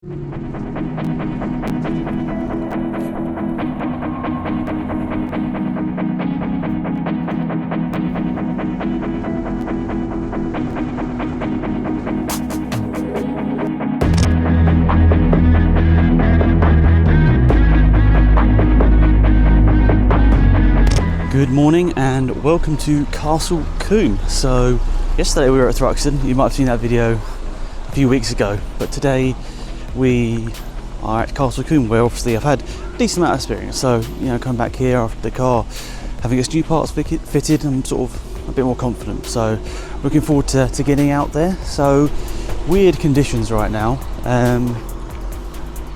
Good morning and welcome to Castle Combe. So yesterday we were at Thruxton. You might have seen that video a few weeks ago, but today we are at Castle Combe, where obviously I've had a decent amount of experience. So, you know, come back here after the car having its new parts fitted, I'm sort of a bit more confident. So looking forward to getting out there. So weird conditions right now.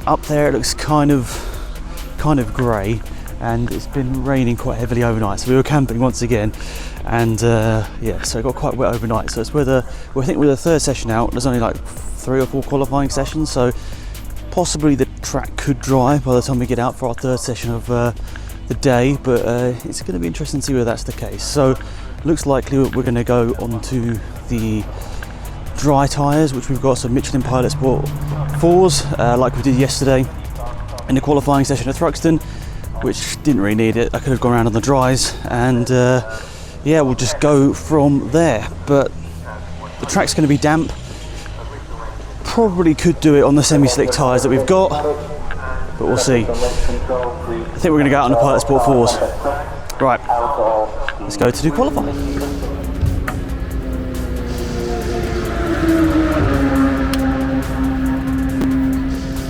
Up there it looks kind of grey, and it's been raining quite heavily overnight, so we were camping once again, and yeah, so it got quite wet overnight. So it's I think we're the third session out. There's only like 3 or 4 qualifying sessions, so possibly the track could dry by the time we get out for our third session of the day, but it's going to be interesting to see whether that's the case. So looks likely we're going to go onto the dry tyres, which we've got some Michelin Pilot Sport 4s, like we did yesterday in the qualifying session at Thruxton, which didn't really need it. I could have gone around on the dries, and yeah, we'll just go from there. But the track's going to be damp. Probably could do it on the semi-slick tyres that we've got, but we'll see. I think we're going to go out on the Pilot Sport 4s. Right, let's go to do qualifying.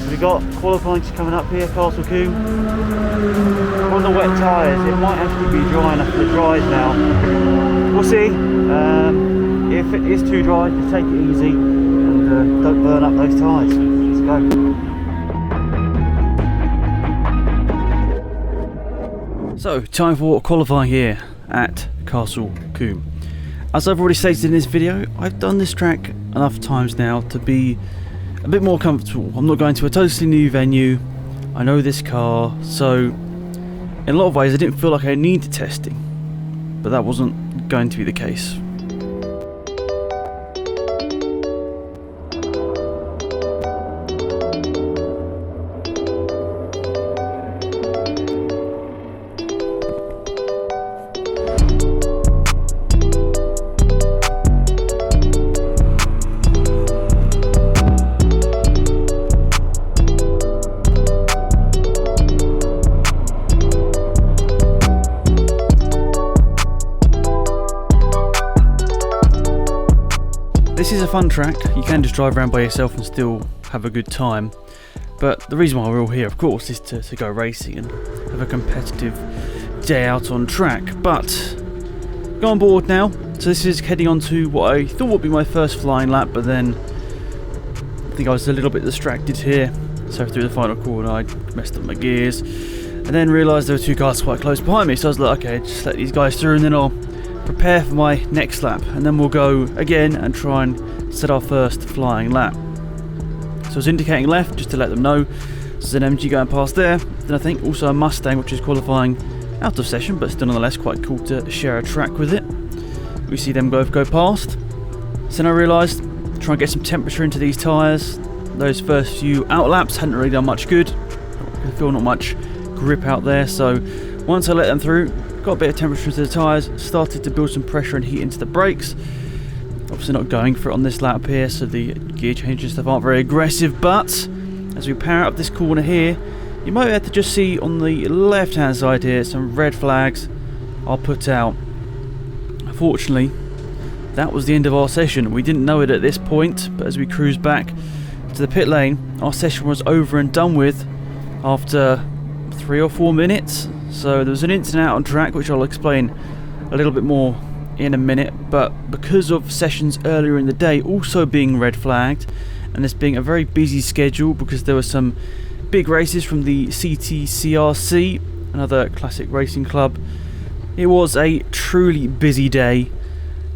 We've got qualifying coming up here, Castle Combe. On the wet tyres, it might actually be dry enough for the dries now. We'll see. If it is too dry, just take it easy and don't burn up those tyres. Let's go. So, time for qualifying here at Castle Combe. As I've already stated in this video, I've done this track enough times now to be a bit more comfortable. I'm not going to a totally new venue. I know this car, so in a lot of ways I didn't feel like I needed testing, but that wasn't going to be the case. This is a fun track. You can just drive around by yourself and still have a good time, but the reason why we're all here, of course, is to go racing and have a competitive day out on track. But go on board now. So this is heading on to what I thought would be my first flying lap, but then I think I was a little bit distracted here. So through the final corner I messed up my gears, and then realised there were 2 cars quite close behind me, so I was like, okay, just let these guys through and then I'll prepare for my next lap, and then we'll go again and try and set our first flying lap. So I was indicating left just to let them know. There's an MG going past there, then I think also a Mustang which is qualifying out of session, but still nonetheless quite cool to share a track with it. We see them both go past. So then I realised, try and get some temperature into these tyres. Those first few out laps hadn't really done much good. I feel not much grip out there, so once I let them through, got a bit of temperature into the tyres, started to build some pressure and heat into the brakes. Obviously not going for it on this lap here, so the gear changes and stuff aren't very aggressive, but as we power up this corner here, you might have to just see on the left hand side here some red flags are put out. Unfortunately, that was the end of our session. We didn't know it at this point, but as we cruised back to the pit lane, our session was over and done with after 3 or 4 minutes. So there was an incident out on track, which I'll explain a little bit more in a minute, but because of sessions earlier in the day also being red flagged, and this being a very busy schedule because there were some big races from the CTCRC, another classic racing club, it was a truly busy day.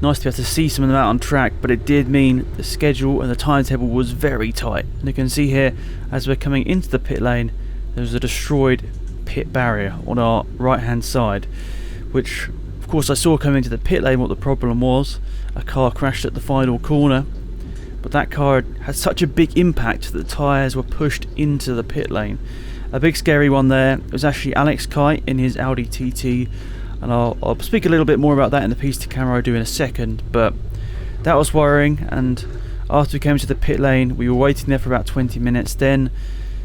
Nice to be able to see some of them out on track, but it did mean the schedule and the timetable was very tight. And you can see here, as we're coming into the pit lane, there's a destroyed pit barrier on our right hand side, which of course I saw coming into the pit lane what the problem was. A car crashed at the final corner, but but that car had such a big impact that the tyres were pushed into the pit lane. A big scary one there. It was actually Alex Kite in his Audi TT, and I'll speak a little bit more about that in the piece to camera I do in a second, but that was worrying. And after we came to the pit lane, we were waiting there for about 20 minutes. Then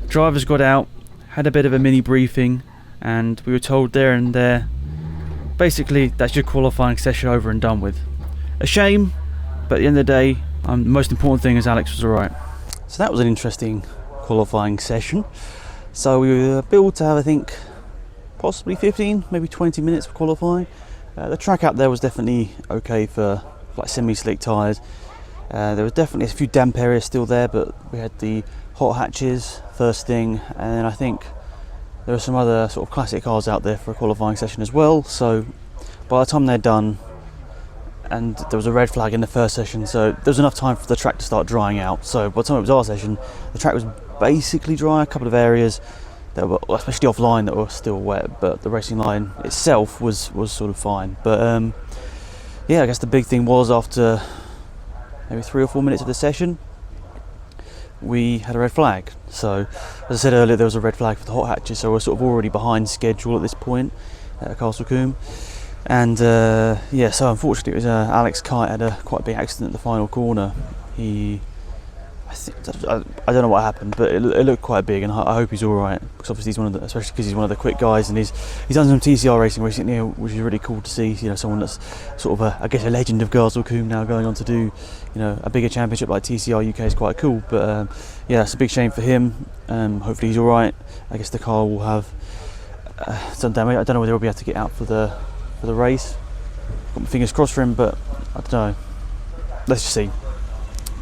drivers got out, had a bit of a mini briefing, and we were told there and there, basically that's your qualifying session over and done with. A shame, but at the end of the day, the most important thing is Alex was alright. So that was an interesting qualifying session. So we were billed to have, I think, possibly 15, maybe 20 minutes for qualifying. The track out there was definitely okay for like semi-slick tyres. There was definitely a few damp areas still there, but we had the hot hatches first thing, and then I think there were some other sort of classic cars out there for a qualifying session as well. So by the time they're done, and there was a red flag in the first session, so there was enough time for the track to start drying out. So by the time it was our session, the track was basically dry. A couple of areas that were, especially offline, that were still wet, but the racing line itself was sort of fine. But yeah, I guess the big thing was after maybe 3 or 4 minutes of the session, we had a red flag. So as I said earlier, there was a red flag for the hot hatches, so we're sort of already behind schedule at this point at Combe. And yeah, so unfortunately it was Alex Kite had a quite big accident at the final corner. I don't know what happened, but it looked quite big, and I hope he's all right, because obviously he's especially because he's one of the quick guys, and he's done some TCR racing recently, which is really cool to see. You know, someone that's sort of I guess a legend of Combe now going on to do, you know, a bigger championship like TCR UK is quite cool. But yeah, it's a big shame for him. Hopefully he's all right. I guess the car will have some damage. I don't know whether he'll be able to get out for the race. Got my fingers crossed for him, but I don't know. Let's just see.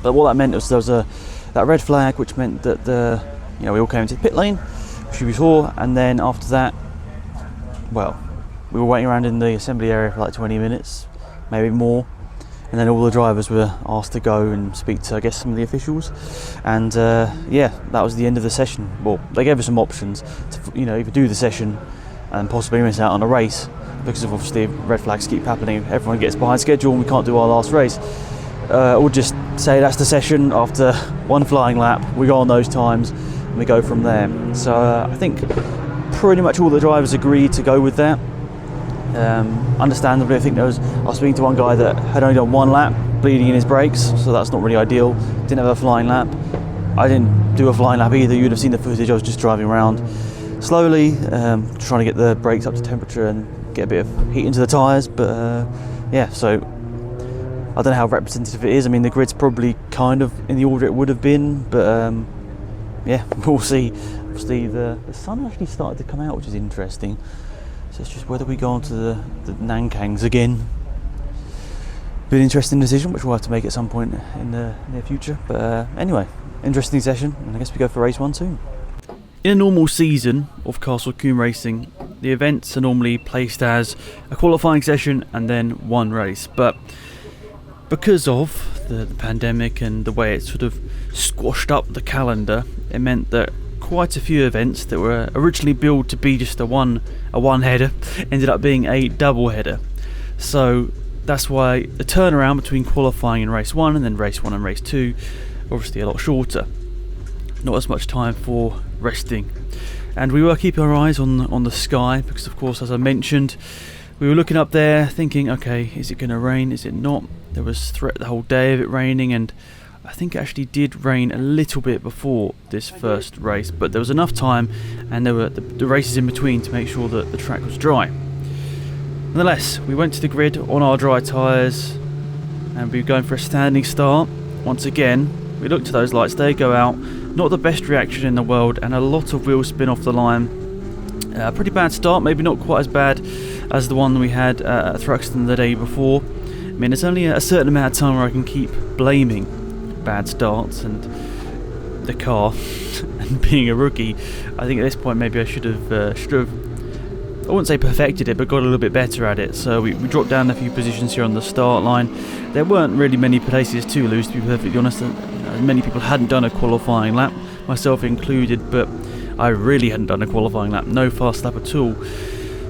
But what that meant was there was that red flag, which meant that we all came into the pit lane, which we saw, and then after that, well, we were waiting around in the assembly area for like 20 minutes, maybe more, and then all the drivers were asked to go and speak to, I guess, some of the officials, and yeah, that was the end of the session. Well, they gave us some options to, you know, either do the session and possibly miss out on a race, because of obviously red flags keep happening, everyone gets behind schedule and we can't do our last race. Or just say that's the session. After one flying lap, we go on those times and we go from there. So I think pretty much all the drivers agreed to go with that. Understandably, I think I was speaking to one guy that had only done one lap, bleeding in his brakes, so that's not really ideal. Didn't have a flying lap. I didn't do a flying lap either. You'd have seen the footage. I was just driving around slowly, trying to get the brakes up to temperature and get a bit of heat into the tyres. But yeah, so I don't know how representative it is. I mean, the grid's probably kind of in the order it would have been, but yeah, we'll see. Obviously, the sun actually started to come out, which is interesting. So it's just whether we go on to the Nankangs again. Be an interesting decision, which we'll have to make at some point in the near future. But anyway, interesting session, and I guess we go for race 1 soon. In a normal season of Combe racing, the events are normally placed as a qualifying session and then one race, but because of the pandemic and the way it sort of squashed up the calendar, it meant that quite a few events that were originally billed to be just a one header ended up being a double header. So that's why the turnaround between qualifying in race 1 and then race 1 and race 2 obviously a lot shorter. Not as much time for resting. And we were keeping our eyes on the sky, because of course, as I mentioned, we were looking up there thinking, okay, is it going to rain, is it not? There was threat the whole day of it raining, and I think it actually did rain a little bit before this first race, but there was enough time, and there were the races in between to make sure that the track was dry. Nonetheless, we went to the grid on our dry tyres, and we were going for a standing start. Once again, we looked at those lights, they go out, not the best reaction in the world, and a lot of wheel spin off the line. A pretty bad start, maybe not quite as bad as the one we had at Thruxton the day before. I mean, there's only a certain amount of time where I can keep blaming bad starts and the car and being a rookie. I think at this point maybe I should have, I wouldn't say perfected it, but got a little bit better at it. So we dropped down a few positions here on the start line. There weren't really many places to lose, to be perfectly honest. Many people hadn't done a qualifying lap, myself included, but I really hadn't done a qualifying lap, no fast lap at all.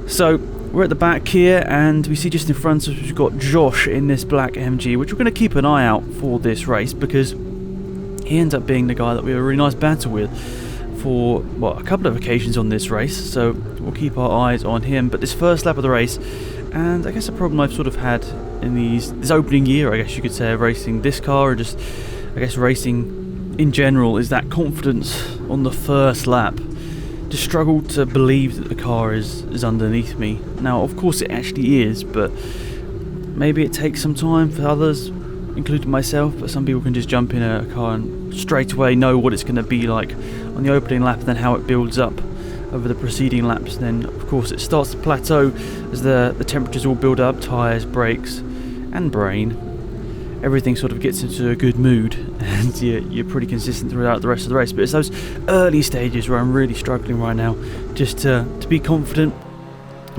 So we're at the back here, and we see just in front of us we've got Josh in this black MG, which we're going to keep an eye out for this race, because he ends up being the guy that we have a really nice battle with for a couple of occasions on this race, so we'll keep our eyes on him. But this first lap of the race, and I guess a problem I've sort of had in this opening year, I guess you could say, of racing this car, or just I guess racing in general, is that confidence on the first lap. Just struggle to believe that the car is underneath me. Now of course it actually is, but maybe it takes some time for others, including myself, but some people can just jump in a car and straight away know what it's going to be like on the opening lap, and then how it builds up over the preceding laps. And then of course it starts to plateau as the temperatures all build up, tyres, brakes and brain. Everything sort of gets into a good mood, and you're pretty consistent throughout the rest of the race. But it's those early stages where I'm really struggling right now, just to be confident,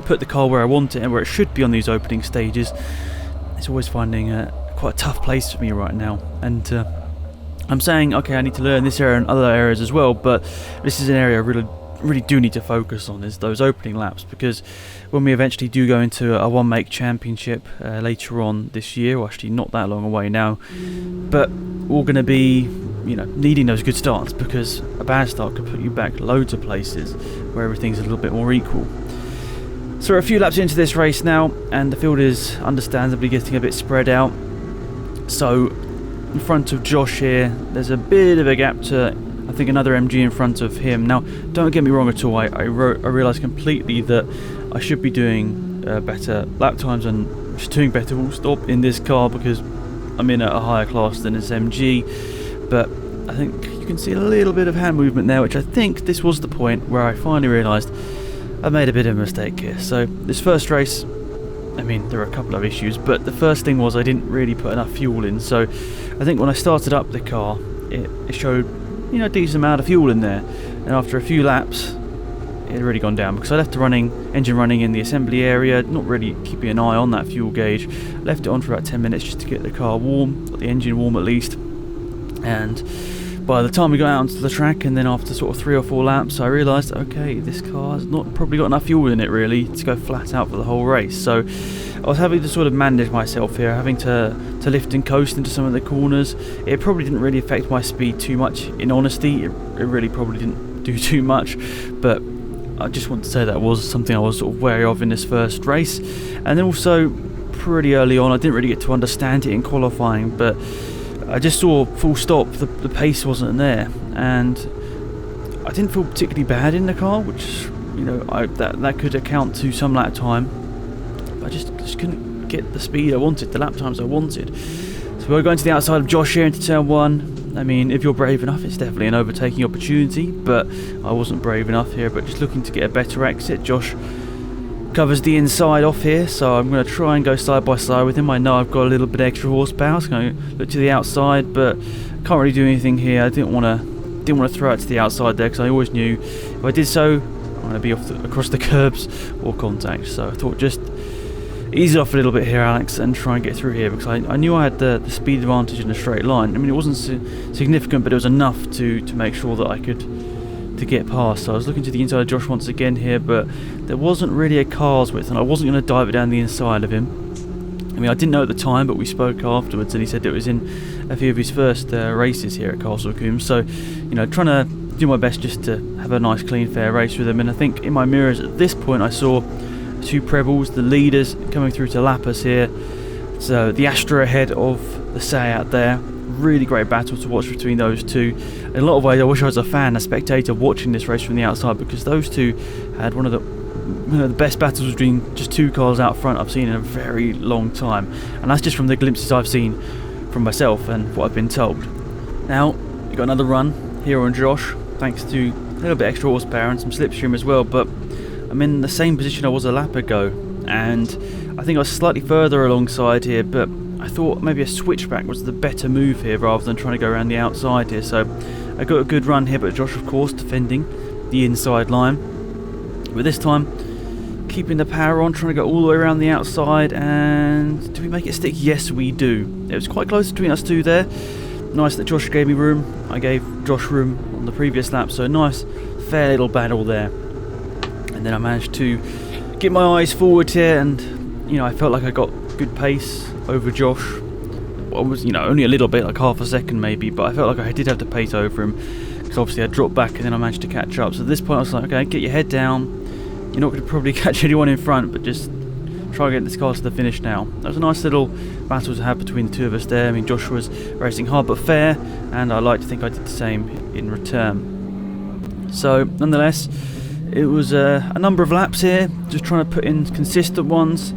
put the car where I want it and where it should be on these opening stages. It's always finding quite a tough place for me right now, and I'm saying, okay, I need to learn this area and other areas as well, but this is an area I really do need to focus on, is those opening laps, because when we eventually do go into a one-make championship later on this year, or actually not that long away now, but we're going to be needing those good starts, because a bad start could put you back loads of places where everything's a little bit more equal. So we're a few laps into this race now, and the field is understandably getting a bit spread out. So in front of Josh here, there's a bit of a gap to, I think, another MG in front of him. Now don't get me wrong at all, I realise completely that I should be doing better lap times and just doing better full stop in this car, because I'm in a higher class than this MG. But I think you can see a little bit of hand movement there, which I think this was the point where I finally realised I made a bit of a mistake here. So this first race, I mean, there were a couple of issues, but the first thing was I didn't really put enough fuel in. So I think when I started up the car, it showed a decent amount of fuel in there, and after a few laps it had really gone down, because I left the engine running in the assembly area, not really keeping an eye on that fuel gauge. Left it on for about 10 minutes just to get the car warm, got the engine warm at least, and by the time we got out onto the track, and then after sort of 3 or 4 laps, I realised, okay, this car's not probably got enough fuel in it really to go flat out for the whole race. So I was having to sort of manage myself here, having to lift and coast into some of the corners. It probably didn't really affect my speed too much, in honesty. It really probably didn't do too much, but I just want to say that was something I was sort of wary of in this first race. And then also pretty early on, I didn't really get to understand it in qualifying, but I just saw full stop, the pace wasn't there, and I didn't feel particularly bad in the car, which that could account to some lap time. I just couldn't get the speed I wanted, the lap times I wanted. So we're going to the outside of Josh here into turn 1. I mean, if you're brave enough, it's definitely an overtaking opportunity, but I wasn't brave enough here, but just looking to get a better exit. Josh covers the inside off here, so I'm going to try and go side by side with him. I know I've got a little bit extra horsepower, so I'm going to look to the outside, but can't really do anything here. I didn't want to throw it to the outside there, because I always knew if I did so, I'm going to be across the curbs or contact. So I thought, just ease it off a little bit here, Alex, and try and get through here, because I knew I had the speed advantage in a straight line. I mean, it wasn't significant, but it was enough to make sure that I could to get past. So I was looking to the inside of Josh once again here, but there wasn't really a car's width, and I wasn't going to dive it down the inside of him. I mean, I didn't know at the time, but we spoke afterwards, and he said it was in a few of his first races here at Castle Combe. So, trying to do my best just to have a nice, clean, fair race with him. And I think in my mirrors at this point, I saw 2 Prebbles, the leaders, coming through to lap us here. So the Astra ahead of the Seat there. Really great battle to watch between those two. In a lot of ways, I wish I was a fan, a spectator, watching this race from the outside, because those two had one of the best battles between just 2 cars out front I've seen in a very long time, and that's just from the glimpses I've seen from myself and what I've been told. Now we've got another run here on Josh, thanks to a little bit extra horsepower and some slipstream as well, but I'm in the same position I was a lap ago, and I think I was slightly further alongside here, but I thought maybe a switchback was the better move here rather than trying to go around the outside here. So I got a good run here, but Josh, of course, defending the inside line. But this time, keeping the power on, trying to go all the way around the outside. And do we make it stick? Yes, we do. It was quite close between us two there. Nice that Josh gave me room. I gave Josh room on the previous lap, so nice, fair little battle there. And then I managed to get my eyes forward here, and I felt like I got good pace over Josh. I was, only a little bit, like half a second maybe, but I felt like I did have to pace over him, because obviously I dropped back and then I managed to catch up. So at this point I was like, okay, get your head down, you're not going to probably catch anyone in front, but just try and get this car to the finish now. That was a nice little battle to have between the two of us there. I mean, Josh was racing hard but fair, and I like to think I did the same in return. So nonetheless, it was a number of laps here, just trying to put in consistent ones.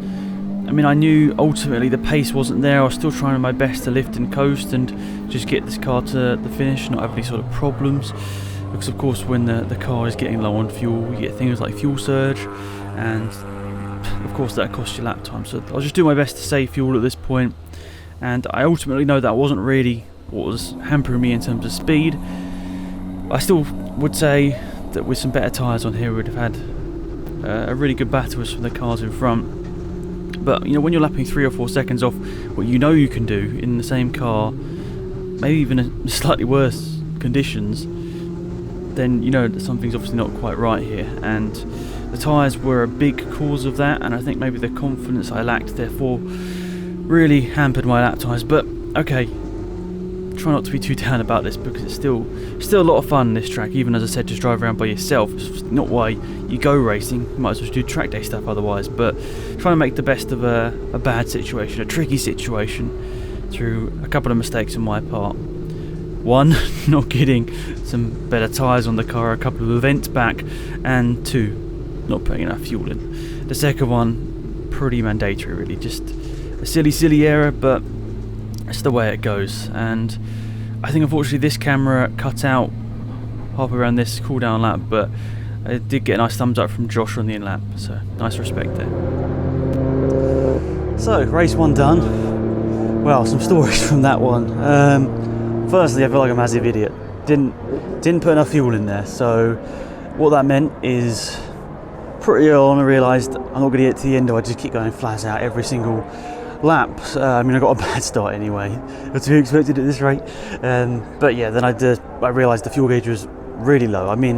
I mean, I knew ultimately the pace wasn't there. I was still trying my best to lift and coast and just get this car to the finish, not have any sort of problems. Because of course when the car is getting low on fuel, you get things like fuel surge, and of course that costs you lap time. So I was just doing my best to save fuel at this point, and I ultimately know that wasn't really what was hampering me in terms of speed. I still would say that with some better tyres on here we would have had a really good battle with some of the cars in front. But when you're lapping 3 or 4 seconds off what you can do in the same car, maybe even in slightly worse conditions, then that something's obviously not quite right here. And the tyres were a big cause of that, and I think maybe the confidence I lacked therefore really hampered my lap times. But okay, try not to be too down about this, because it's still a lot of fun, this track. Even as I said, just drive around by yourself, it's not why you go racing. You might as well do track day stuff otherwise. But trying to make the best of a bad situation, a tricky situation, through a couple of mistakes on my part. One, not getting some better tyres on the car a couple of events back, and two, not putting enough fuel in. The second one, pretty mandatory really, just a silly error, but it's the way it goes. And I think unfortunately this camera cut out halfway around this cool down lap, but I did get a nice thumbs up from Josh on the in lap, so nice respect there. So race one done. Well, some stories from that one. Firstly, I feel like a massive idiot. Didn't put enough fuel in there. So what that meant is pretty early on I realised I'm not going to get to the end, or I just keep going flat out every single lap. I mean, I got a bad start anyway. That's to be expected at this rate. But yeah, then I realised the fuel gauge was really low. I mean,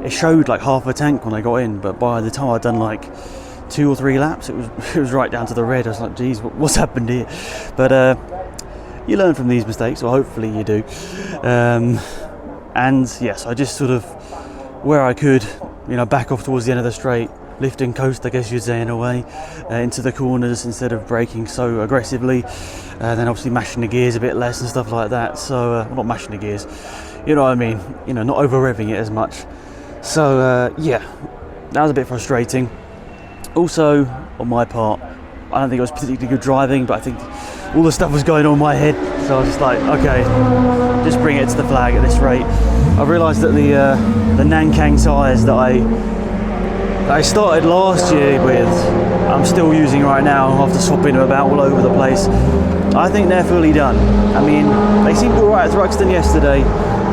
it showed like half a tank when I got in, but by the time I'd done like 2 or 3 laps, it was right down to the red. I was like, geez, what's happened here? But you learn from these mistakes, or hopefully you do. And yes, I just sort of, where I could, back off towards the end of the straight, lift and coast, I guess you'd say, in a way, into the corners instead of braking so aggressively, then obviously mashing the gears a bit less and stuff like that. So well, not mashing the gears, you know what I mean, not over revving it as much. So yeah, that was a bit frustrating. Also on my part, I don't think it was particularly good driving, but I think all the stuff was going on in my head, so I was just like, okay, just bring it to the flag at this rate. I realised that the Nankang tyres that I started last year with, I'm still using right now after swapping them about all over the place. I think they're fully done. I mean, they seemed alright at Thruxton yesterday,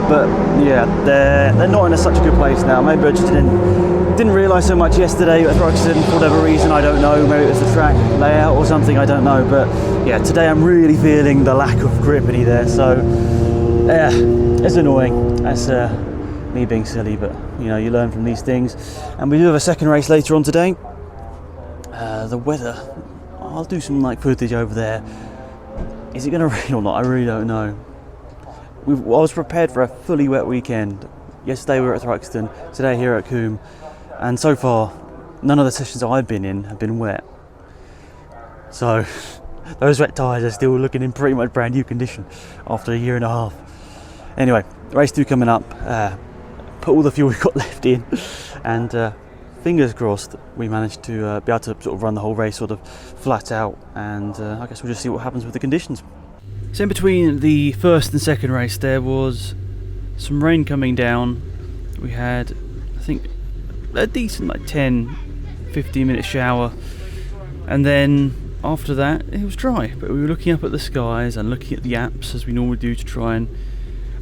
but yeah, they're not in such a good place now. Maybe I just didn't realise so much yesterday at Thruxton for whatever reason, I don't know. Maybe it was the track layout or something, I don't know. But yeah, today I'm really feeling the lack of gripity there. So yeah, it's annoying. That's me being silly, but you learn from these things. And we do have a second race later on today. The weather, I'll do some footage over there. Is it going to rain or not? I really don't know. I was prepared for a fully wet weekend. Yesterday we were at Thruxton, today here at Combe, and so far none of the sessions I've been in have been wet. So those wet tyres are still looking in pretty much brand new condition after a year and a half. Anyway, race 2 coming up. Put all the fuel we've got left in, and fingers crossed we managed to be able to sort of run the whole race sort of flat out, and I guess we'll just see what happens with the conditions. So in between the first and second race there was some rain coming down. We had, I think, a decent 10-15 minute shower, and then after that it was dry, but we were looking up at the skies and looking at the apps as we normally do to try and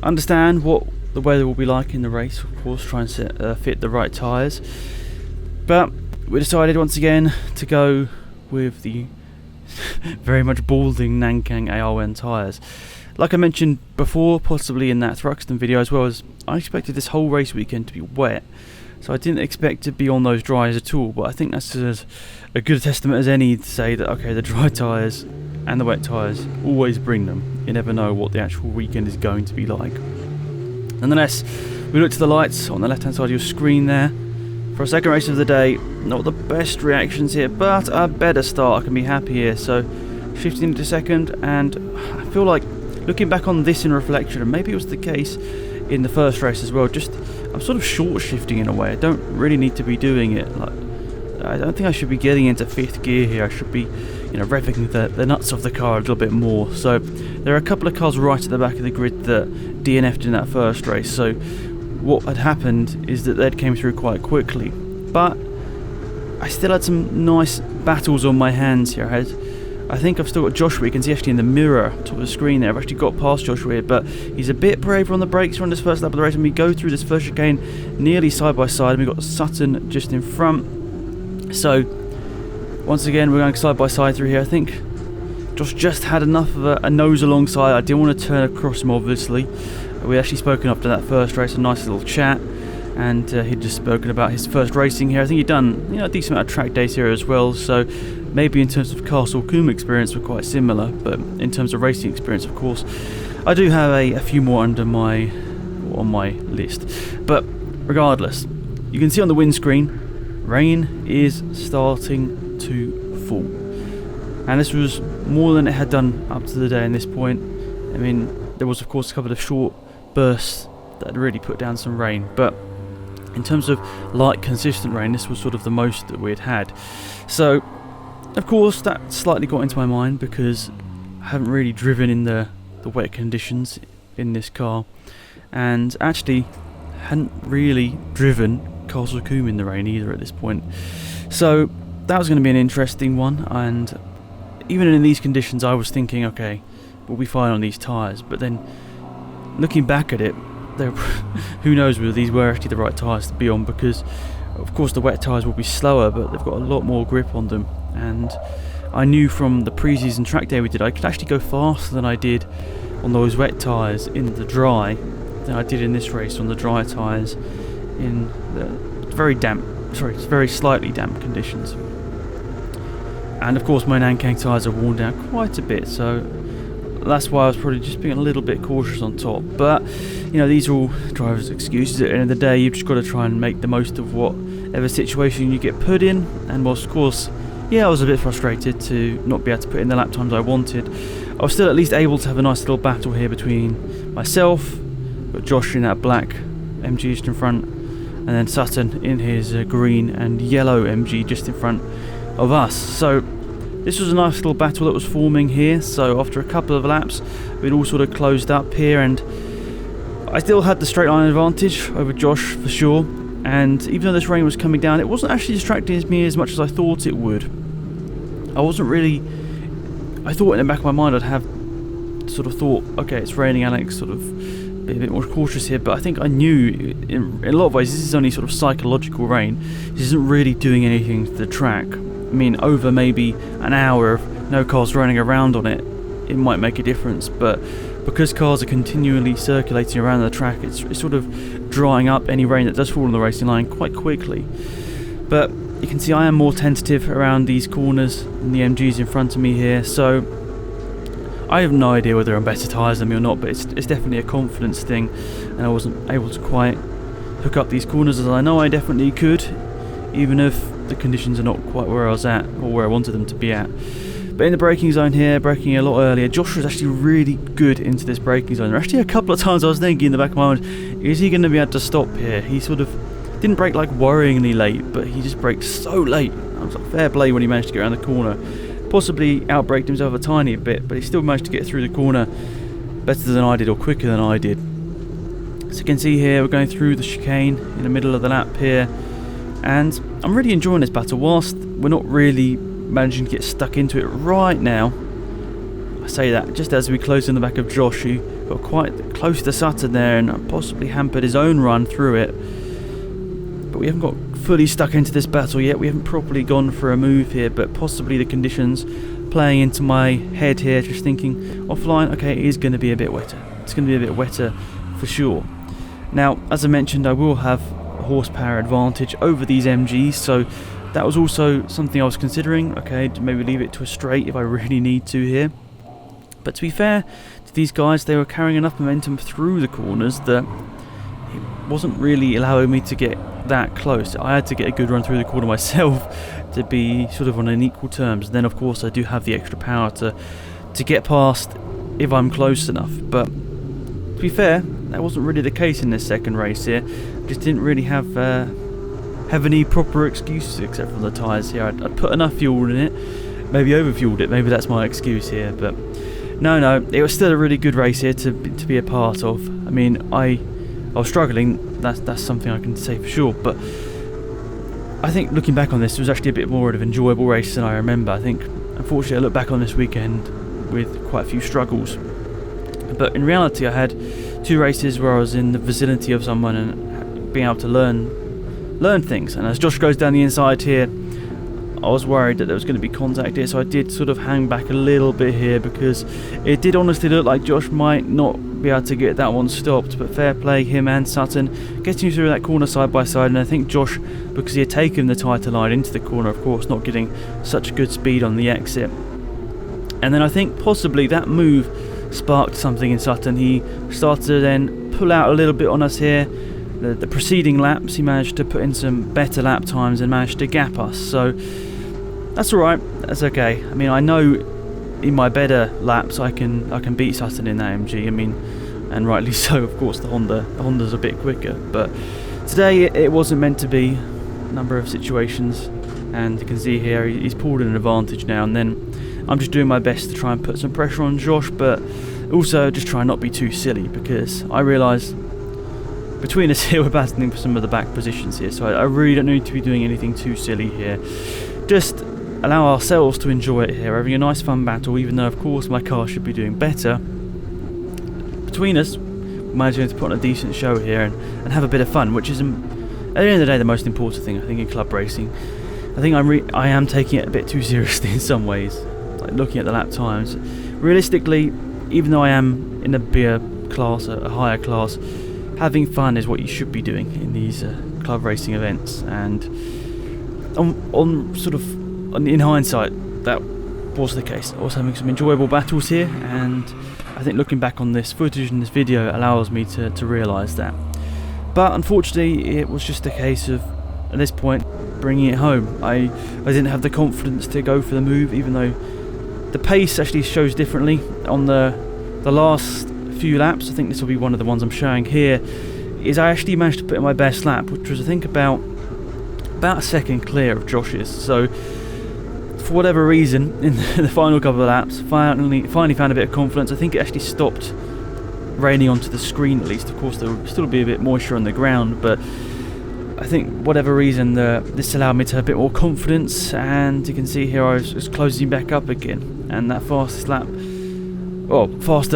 understand what the weather will be like in the race, of course, try and fit the right tyres. But we decided once again to go with the very much balding Nankang AR1 tyres. Like I mentioned before, possibly in that Thruxton video as well, as I expected this whole race weekend to be wet, so I didn't expect to be on those dries at all. But I think that's as a good testament as any to say that okay, the dry tyres and the wet tyres, always bring them. You never know what the actual weekend is going to be like. Nonetheless, we look to the lights on the left hand side of your screen there. For a second race of the day, not the best reactions here, but a better start. I can be happy here. So 15 into second, and I feel like looking back on this in reflection, and maybe it was the case in the first race as well, just I'm sort of short shifting in a way. I don't really need to be doing it. Like, I don't think I should be getting into fifth gear here. I should be, revving the nuts of the car a little bit more. So there are a couple of cars right at the back of the grid that DNF'd in that first race. So what had happened is that they'd came through quite quickly, but I still had some nice battles on my hands here. I think I've still got Joshua. You can see actually in the mirror top of the screen there, I've actually got past Joshua here, but he's a bit braver on the brakes on this first lap of the race, and we go through this first chicane nearly side by side, and we've got Sutton just in front. So once again we're going side by side through here. I think Josh just had enough of a nose alongside. I didn't want to turn across him, obviously. We actually spoken after that first race, a nice little chat, and he'd just spoken about his first racing here. I think he'd done a decent amount of track days here as well, so maybe in terms of Castle Combe experience we're quite similar, but in terms of racing experience, of course, I do have a few more on my list. But regardless, you can see on the windscreen, rain is starting to fall, and this was more than it had done up to the day. In this point, I mean, there was of course a couple of short bursts that had really put down some rain, but in terms of light consistent rain, this was sort of the most that we had. So of course that slightly got into my mind, because I haven't really driven in the wet conditions in this car, and actually hadn't really driven Castle Combe in the rain either at this point. So that was going to be an interesting one, and even in these conditions I was thinking, okay, we'll be fine on these tyres, but then looking back at it, who knows whether these were actually the right tyres to be on, because of course the wet tyres will be slower, but they've got a lot more grip on them, and I knew from the pre-season track day we did I could actually go faster than I did on those wet tyres in the dry than I did in this race on the dry tyres in the very slightly damp conditions. And of course my Nankang tyres are worn down quite a bit, so that's why I was probably just being a little bit cautious on top. But these are all drivers' excuses. At the end of the day, you've just got to try and make the most of whatever situation you get put in. And whilst of course, I was a bit frustrated to not be able to put in the lap times I wanted, I was still at least able to have a nice little battle here between myself, got Josh in that black MG just in front, and then Sutton in his green and yellow MG just in front of us. So this was a nice little battle that was forming here. So after a couple of laps, we'd all sort of closed up here, and I still had the straight line advantage over Josh for sure. And even though this rain was coming down, it wasn't actually distracting me as much as I thought it would. I thought in the back of my mind I'd have sort of thought, okay, it's raining, Alex, sort of be a bit more cautious here. But I think I knew in a lot of ways this is only sort of psychological rain. This isn't really doing anything to the track. I mean, over maybe an hour of no cars running around on it, it might make a difference, but because cars are continually circulating around the track, it's sort of drying up any rain that does fall on the racing line quite quickly. But you can see I am more tentative around these corners than the MGs in front of me here, so I have no idea whether I'm better tyres than me or not, but it's definitely a confidence thing, and I wasn't able to quite hook up these corners as I know I definitely could, even if the conditions are not quite where I was at or where I wanted them to be at. But in the braking zone here, braking a lot earlier, Josh was actually really good into this braking zone. There were actually a couple of times I was thinking in the back of my mind, is he going to be able to stop here? He sort of didn't brake like worryingly late, but he just braked so late. I was like, fair play when he managed to get around the corner. Possibly outbraked himself a tiny bit, but he still managed to get through the corner better than I did, or quicker than I did. So you can see here we're going through the chicane in the middle of the lap here, and I'm really enjoying this battle. Whilst we're not really managing to get stuck into it right now, I say that just as we close in the back of Josh, who got quite close to Sutton there and possibly hampered his own run through it. But we haven't got fully stuck into this battle yet. We haven't properly gone for a move here, but possibly the conditions playing into my head here, just thinking offline, okay, it is going to be a bit wetter. It's going to be a bit wetter for sure. Now, as I mentioned, I will have a horsepower advantage over these MGs, so that was also something I was considering. Okay, to maybe leave it to a straight if I really need to here. But to be fair to these guys, they were carrying enough momentum through the corners that it wasn't really allowing me to get that close. I had to get a good run through the corner myself to be sort of on an equal terms. Then of course I do have the extra power to get past if I'm close enough. But to be fair, that wasn't really the case in this second race here. I just didn't really have any proper excuses except for the tyres here. I'd put enough fuel in it, maybe overfueled it, maybe that's my excuse here, but no, it was still a really good race here to be a part of. I mean, I was struggling, that's something I can say for sure, but I think looking back on this, it was actually a bit more of an enjoyable race than I remember. I think, unfortunately, I look back on this weekend with quite a few struggles, but in reality I had 2 races where I was in the vicinity of someone and being able to learn things, and as Josh goes down the inside here, I was worried that there was going to be contact here, so I did sort of hang back a little bit here because it did honestly look like Josh might not be able to get that one stopped, but fair play him and Sutton getting through that corner side by side. And I think Josh, because he had taken the tighter line into the corner, of course not getting such good speed on the exit, and then I think possibly that move sparked something in Sutton. He started to then pull out a little bit on us here. The preceding laps he managed to put in some better lap times and managed to gap us, so that's alright, that's okay. I mean, I know in my better laps I can beat Sutton in that MG, I mean, and rightly so, of course. The Honda's a bit quicker, but today it wasn't meant to be. A number of situations, and you can see here he's pulled an advantage now, and then I'm just doing my best to try and put some pressure on Josh, but also just try and not be too silly, because I realise between us here we're battling for some of the back positions here, so I really don't need to be doing anything too silly here. Just allow ourselves to enjoy it here, having a nice fun battle, even though of course my car should be doing better. Between us, we're managing to put on a decent show here and have a bit of fun, which is at the end of the day the most important thing, I think, in club racing. I think I am taking it a bit too seriously in some ways, like looking at the lap times. Realistically, even though I am in a bigger class, a higher class, having fun is what you should be doing in these club racing events, and in hindsight that was the case. I was having some enjoyable battles here, and I think looking back on this footage and this video allows me to realise that. But unfortunately it was just a case of, at this point, bringing it home. I didn't have the confidence to go for the move, even though the pace actually shows differently on the last few laps. I think this will be one of the ones I'm showing here, is I actually managed to put in my best lap, which was I think about a second clear of Josh's. So for whatever reason, in the final couple of laps, finally found a bit of confidence. I think it actually stopped raining onto the screen, at least. Of course there would still be a bit moisture on the ground, but I think whatever reason this allowed me to have a bit more confidence, and you can see here I was closing back up again, and that faster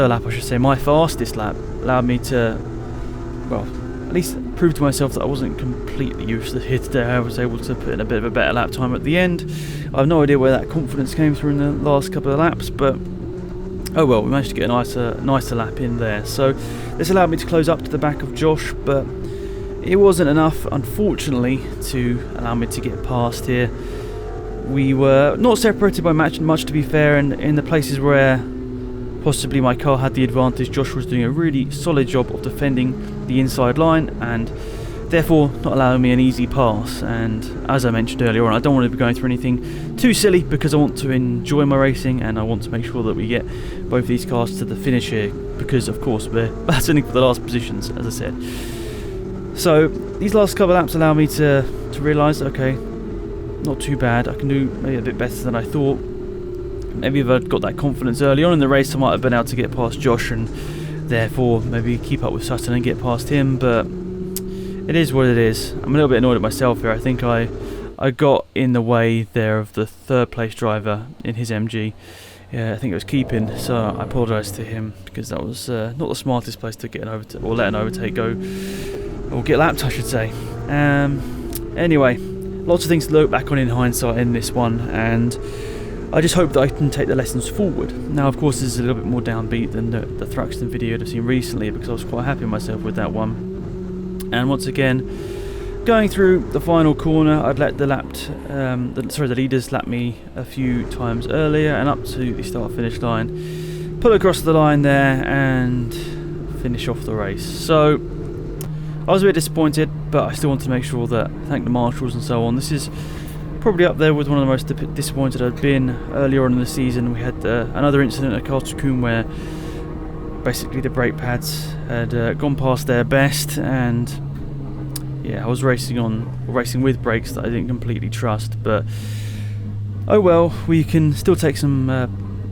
lap I should say, my fastest lap, allowed me to, well, at least prove to myself that I wasn't completely useless here today. I was able to put in a bit of a better lap time at the end. I have no idea where that confidence came through in the last couple of laps, but oh well, we managed to get a nicer lap in there. So this allowed me to close up to the back of Josh, but it wasn't enough, unfortunately, to allow me to get past here. We were not separated by much, to be fair, and in the places where possibly my car had the advantage, Josh was doing a really solid job of defending the inside line, and therefore not allowing me an easy pass. And as I mentioned earlier on, I don't want to be going through anything too silly, because I want to enjoy my racing and I want to make sure that we get both these cars to the finish here, because of course we're battling for the last positions, as I said. So these last couple of laps allow me to realise, okay, not too bad, I can do maybe a bit better than I thought. Maybe if I'd got that confidence early on in the race, I might have been able to get past Josh and therefore maybe keep up with Sutton and get past him, but it is what it is. I'm a little bit annoyed at myself here. I think I got in the way there of the third place driver in his MG. Yeah, I think it was keeping, so I apologise to him, because that was not the smartest place to get let an overtake go, or get lapped I should say. Anyway, lots of things to look back on in hindsight in this one, and I just hope that I can take the lessons forward. Now of course this is a little bit more downbeat than the Thruxton video I've seen recently, because I was quite happy with myself with that one. And once again, Going through the final corner, I'd let the leaders lap me a few times earlier, and up to the start-finish line, pull across the line there and finish off the race. So I was a bit disappointed, but I still wanted to make sure that, thank the marshals and so on. This is probably up there with one of the most disappointed I've been. Earlier on in the season, we had another incident at Combe where basically the brake pads had gone past their best, and yeah, I was racing with brakes that I didn't completely trust. But oh well, we can still take some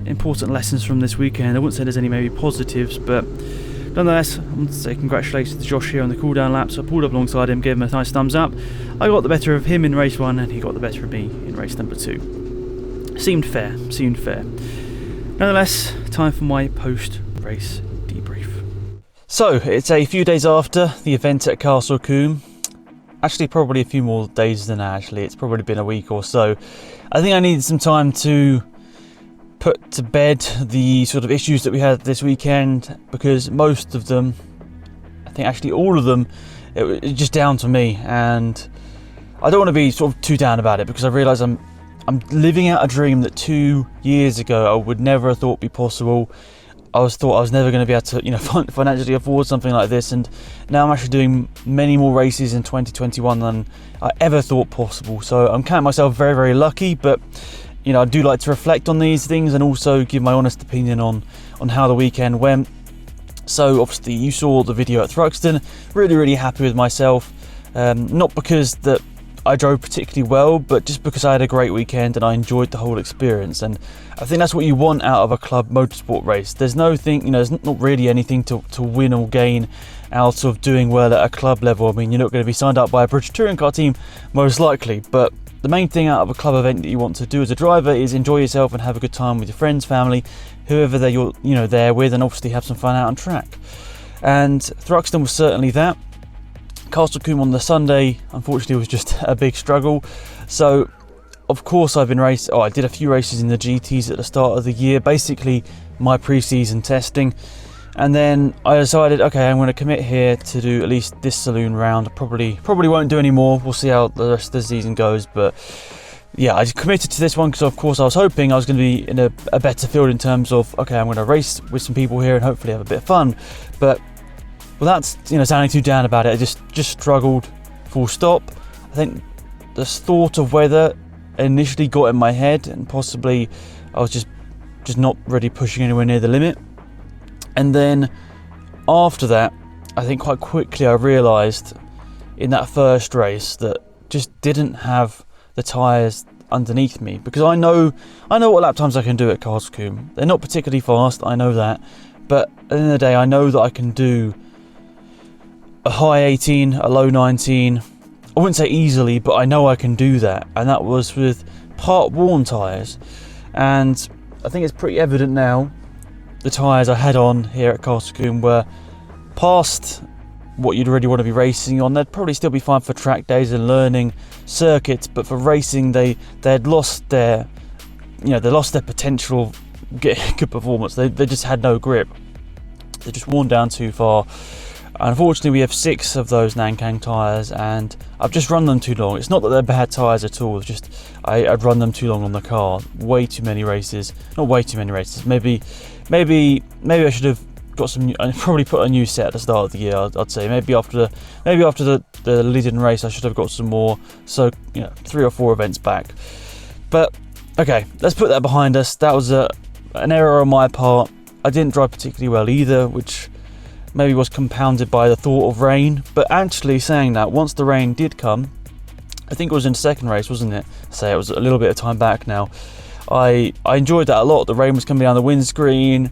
important lessons from this weekend. I wouldn't say there's any maybe positives, but nonetheless, I want to say congratulations to Josh here on the cool-down lap. So I pulled up alongside him, gave him a nice thumbs up. I got the better of him in race 1, and he got the better of me in race number 2. Seemed fair. Nonetheless, time for my post-race debrief. So, it's a few days after the event at Combe. Actually, probably a few more days than that, actually. It's probably been a week or so. I think I needed some time to put to bed the sort of issues that we had this weekend, because most of them, I think actually all of them, it was just down to me, and I don't want to be sort of too down about it, because I realise I'm living out a dream that 2 years ago I would never have thought be possible. I thought I was never going to be able to, financially afford something like this, and now I'm actually doing many more races in 2021 than I ever thought possible. So I'm counting myself very, very lucky, but I do like to reflect on these things and also give my honest opinion on how the weekend went. So obviously you saw the video at Thruxton. Really, really happy with myself. Not because that I drove particularly well, but just because I had a great weekend and I enjoyed the whole experience. And I think that's what you want out of a club motorsport race. There's there's not really anything to win or gain out of doing well at a club level. I mean, you're not going to be signed up by a British touring car team, most likely, but the main thing out of a club event that you want to do as a driver is enjoy yourself and have a good time with your friends, family, whoever you're there with, and obviously have some fun out on track. And Thruxton was certainly that. Combe on the Sunday, unfortunately, was just a big struggle. So, of course, I did a few races in the GTs at the start of the year, basically my pre-season testing. And then I decided, okay, I'm going to commit here to do at least this saloon round. Probably won't do any more. We'll see how the rest of the season goes. But yeah, I committed to this one because, of course, I was hoping I was going to be in a better field in terms of, okay, I'm going to race with some people here and hopefully have a bit of fun. But without sounding too down about it, I just struggled, full stop. I think the thought of weather initially got in my head, and possibly I was just not really pushing anywhere near the limit. And then after that, I think quite quickly I realised in that first race that just didn't have the tyres underneath me, because I know what lap times I can do at Combe. They're not particularly fast, I know that, but at the end of the day I know that I can do a high 18, a low 19. I wouldn't say easily, but I know I can do that, and that was with part worn tyres. And I think it's pretty evident now. The tyres I had on here at Combe were past what you'd really want to be racing on. They'd probably still be fine for track days and learning circuits, but for racing they'd lost their potential getting good performance. They just had no grip. They're just worn down too far. Unfortunately, we have 6 of those Nankang tyres, and I've just run them too long. It's not that they're bad tyres at all, it's just I'd run them too long on the car. Way too many races. Not way too many races. Maybe I should have got some. I probably put a new set at the start of the year. I'd say maybe after the lead-in race, I should have got some more. So 3 or 4 events back. But okay, let's put that behind us. That was an error on my part. I didn't drive particularly well either, which maybe was compounded by the thought of rain. But actually, saying that, once the rain did come, I think it was in the second race, wasn't it? So it was a little bit of time back now. I enjoyed that a lot. The rain was coming down the windscreen.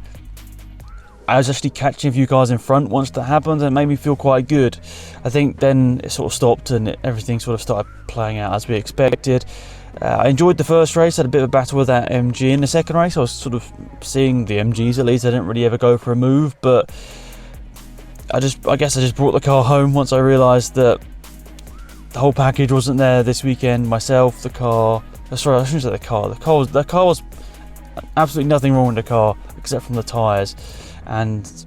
I was actually catching a few cars in front once that happened, and it made me feel quite good. I think then it sort of stopped and everything sort of started playing out as we expected. I enjoyed the first race, had a bit of a battle with that MG. In the second race, I was sort of seeing the MGs at least. I didn't really ever go for a move, but I guess I just brought the car home once I realised that the whole package wasn't there this weekend. Myself, the car. Sorry, I shouldn't say the car. The car was absolutely nothing wrong with the car except from the tyres, and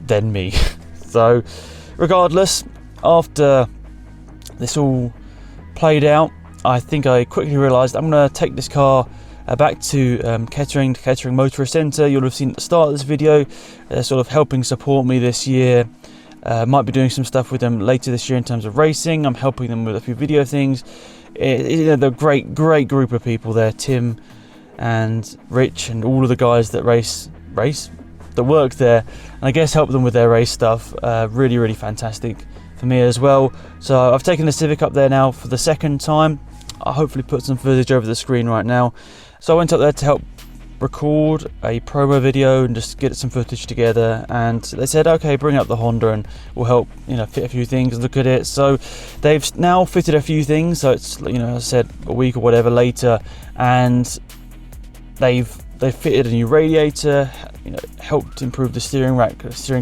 then me. So, regardless, after this all played out, I think I quickly realised I'm going to take this car back to Kettering Motorsport Centre. You'll have seen at the start of this video, they're sort of helping support me this year. Might be doing some stuff with them later this year in terms of racing. I'm helping them with a few video things. They're a great group of people there. Tim and Rich and all of the guys that race that work there, and I guess help them with their race stuff. Really fantastic for me as well. So I've taken the Civic up there now for the second time. I'll hopefully put some footage over the screen right now. So I went up there to help record a promo video and just get some footage together, and they said, okay, bring up the Honda and we'll help, fit a few things and look at it. So they've now fitted a few things, so it's, as I said, a week or whatever later, and they've fitted a new radiator, helped improve the steering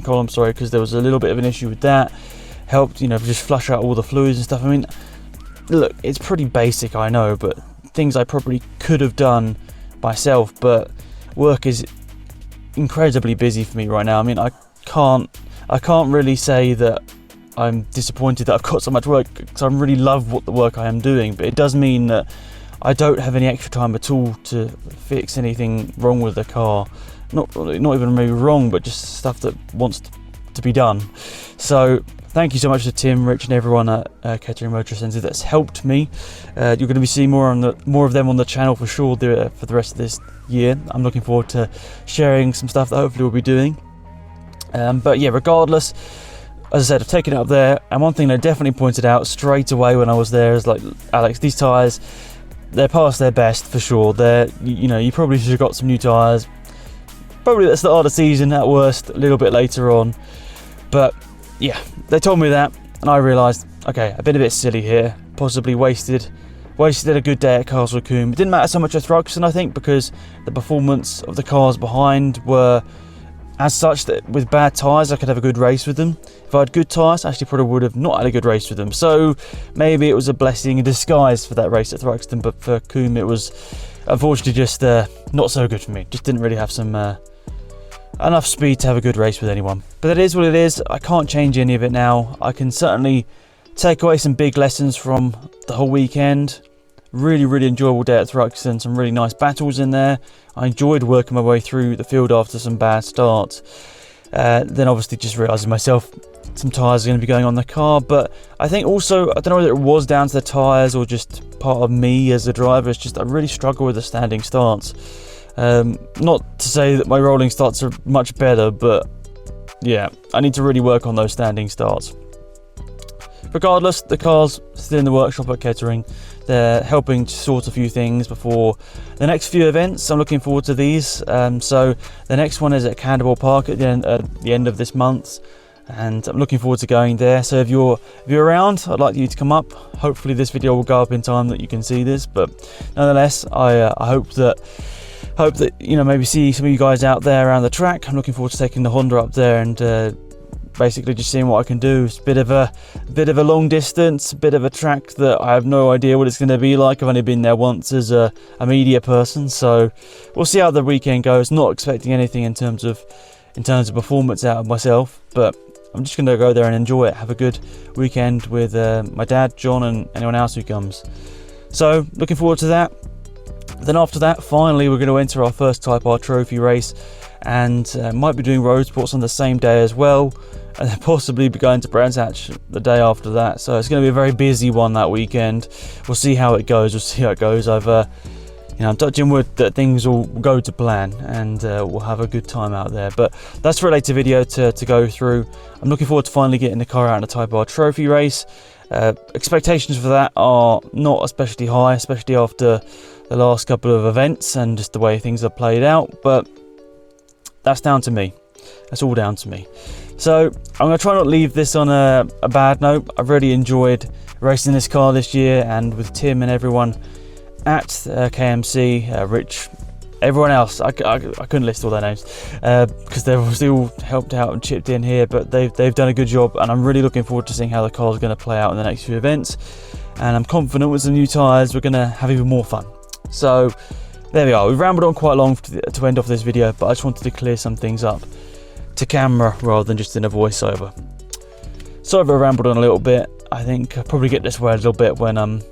column, because there was a little bit of an issue with that. Helped, just flush out all the fluids and stuff. I mean, look, it's pretty basic, I know, but things I probably could have done myself, but work is incredibly busy for me right now. I mean, I can't really say that I'm disappointed that I've got so much work, because I really love the work I am doing, but it does mean that I don't have any extra time at all to fix anything wrong with the car. Not even maybe wrong, but just stuff that wants to be done. So thank you so much to Tim, Rich and everyone at Kettering Motorsport Centre that's helped me. You're going to be seeing more of them on the channel for sure for the rest of this year. I'm looking forward to sharing some stuff that hopefully we'll be doing. But yeah, regardless, as I said, I've taken it up there, and one thing they definitely pointed out straight away when I was there is, like, Alex, these tyres, they're past their best for sure. You probably should have got some new tyres, probably at the start of the season at worst, a little bit later on. But yeah, they told me that, and I realised, okay, I've been a bit silly here, possibly wasted a good day at Castle Combe. It didn't matter so much at Thruxton, I think, because the performance of the cars behind were as such that with bad tyres I could have a good race with them. If I had good tyres, I actually probably would have not had a good race with them. So maybe it was a blessing in disguise for that race at Thruxton, but for Combe it was unfortunately just not so good for me. Just didn't really have some enough speed to have a good race with anyone. But it is what it is. I can't change any of it now. I can certainly take away some big lessons from the whole weekend. Really enjoyable day at Thruxton, some really nice battles in there. I enjoyed working my way through the field after some bad starts. Then obviously just realising myself some tyres are going to be going on the car, but I think also, I don't know whether it was down to the tyres or just part of me as a driver, it's just I really struggle with the standing starts. Not to say that my rolling starts are much better, but yeah, I need to really work on those standing starts. Regardless, the car's still in the workshop at Kettering. They're helping to sort a few things before the next few events. I'm looking forward to these. So the next one is at Candlebourne Park at the end of this month, and I'm looking forward to going there. So if you're around, I'd like you to come up. Hopefully this video will go up in time that you can see this, but nonetheless, I hope that maybe see some of you guys out there around the track. I'm looking forward to taking the Honda up there and basically just seeing what I can do. It's a bit of a long distance, a bit of a track that I have no idea what it's going to be like. I've only been there once as a media person, so we'll see how the weekend goes. Not expecting anything in terms of performance out of myself, but I'm just going to go there and enjoy it, have a good weekend with my dad, John, and anyone else who comes. So looking forward to that. Then after that, finally, we're going to enter our first Type R trophy race, and might be doing road sports on the same day as well, and then possibly be going to Brands Hatch the day after that. So it's going to be a very busy one that weekend. We'll see how it goes. I'm touching wood that things will go to plan, and we'll have a good time out there. But that's for a later video to go through. I'm looking forward to finally getting the car out in a Type R trophy race. Expectations for that are not especially high, especially after the last couple of events and just the way things have played out, but that's down to me. That's all down to me. So I'm going to try not to leave this on a bad note. I've really enjoyed racing this car this year, and with Tim and everyone at KMC, Rich, everyone else. I couldn't list all their names because they've obviously all helped out and chipped in here, but they've done a good job, and I'm really looking forward to seeing how the car is going to play out in the next few events. And I'm confident with some new tyres we're going to have even more fun. So there we are. We've rambled on quite long to end off this video, but I just wanted to clear some things up to camera rather than just in a voiceover. Sorry if I rambled on a little bit. I think I probably get this way a little bit when I'm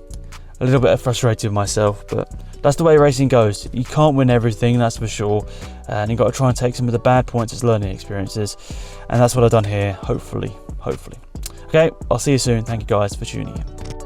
a little bit frustrated with myself, but that's the way racing goes. You can't win everything, that's for sure, and you've got to try and take some of the bad points as learning experiences, and that's what I've done here, hopefully. Okay, I'll see you soon. Thank you guys for tuning in.